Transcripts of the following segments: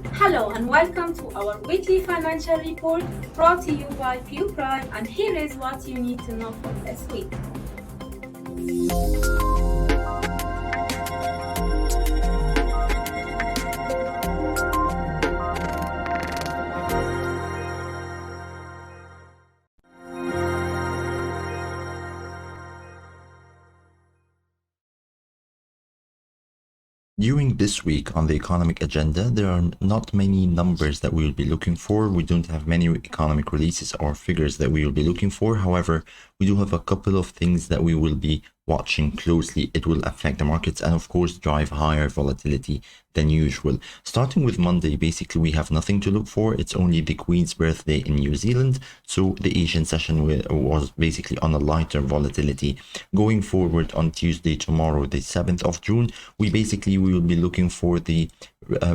Hello and welcome to our weekly financial report brought to you by Pew Prime, and here is what you need to know for this week. During this week on the economic agenda, there are not many numbers that we will be looking for. We don't have many economic releases or figures that we will be looking for. However, we do have a couple of things that we will be watching closely. It will affect the markets and of course drive higher volatility than usual. Starting with Monday, basically we have nothing to look for. It's only the Queen's birthday in New Zealand, so the Asian session was basically on a lighter volatility. Going forward on Tuesday, tomorrow, the 7th of June, we will be looking for the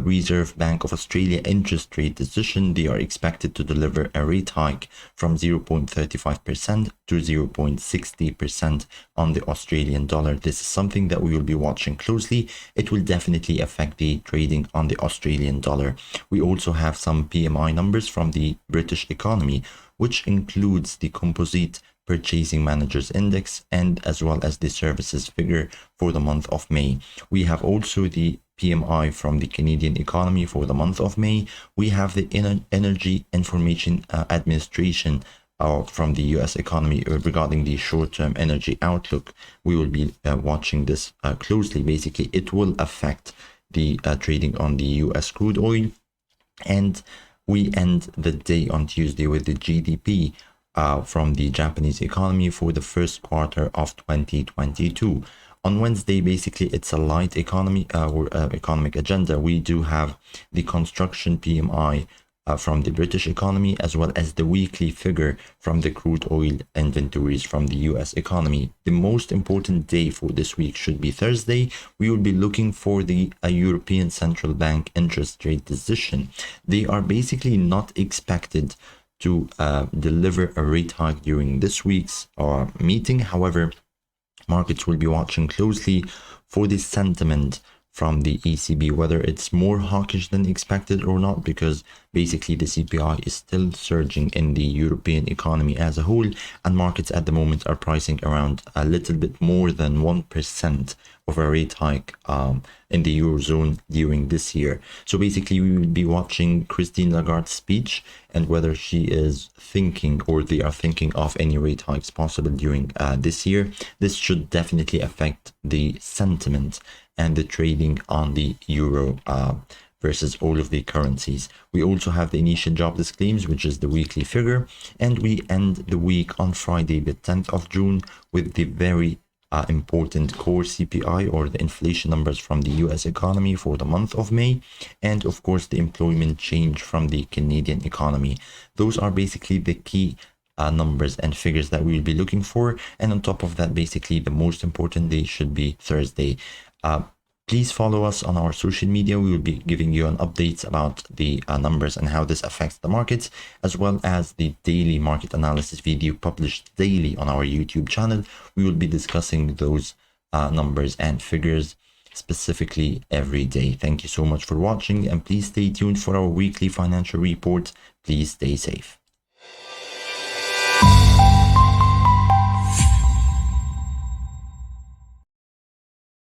Reserve Bank of Australia interest rate decision. They are expected to deliver a rate hike from 0.35% to 0.60% on the Australian dollar. This is something that we will be watching closely. It will definitely affect the trading on the Australian dollar. We also have some PMI numbers from the British economy, which includes the composite purchasing managers index and as well as the services figure for the month of May. We have also the PMI from the Canadian economy for the month of May. We have the Energy Information Administration from the US economy regarding the short-term energy outlook. We will be watching this closely. Basically, it will affect the trading on the US crude oil. And we end the day on Tuesday with the GDP from the Japanese economy for the first quarter of 2022. On Wednesday, basically, it's a light economy or economic agenda. We do have the construction PMI from the British economy, as well as the weekly figure from the crude oil inventories from the US economy. The most important day for this week should be Thursday. We will be looking for the European Central Bank interest rate decision. They are basically not expected to deliver a rate hike during this week's meeting. However, markets will be watching closely for the sentiment from the ECB, whether it's more hawkish than expected or not, because basically the CPI is still surging in the European economy as a whole, and markets at the moment are pricing around a little bit more than 1% of a rate hike in the Eurozone during this year. So basically we will be watching Christine Lagarde's speech and whether she is thinking or they are thinking of any rate hikes possible during this year. This should definitely affect the sentiment and the trading on the euro versus all of the currencies. We also have the initial jobless claims, which is the weekly figure, and we end the week on Friday, the 10th of June, with the very important core CPI or the inflation numbers from the US economy for the month of May, and of course the employment change from the Canadian economy. Those are basically the key numbers and figures that we will be looking for, and on top of that, basically the most important day should be Thursday. Please follow us on our social media. We will be giving you an updates about the numbers and how this affects the markets, as well as the daily market analysis video published daily on our YouTube channel. We will be discussing those numbers and figures specifically every day. Thank you so much for watching, and please stay tuned for our weekly financial report. Please stay safe.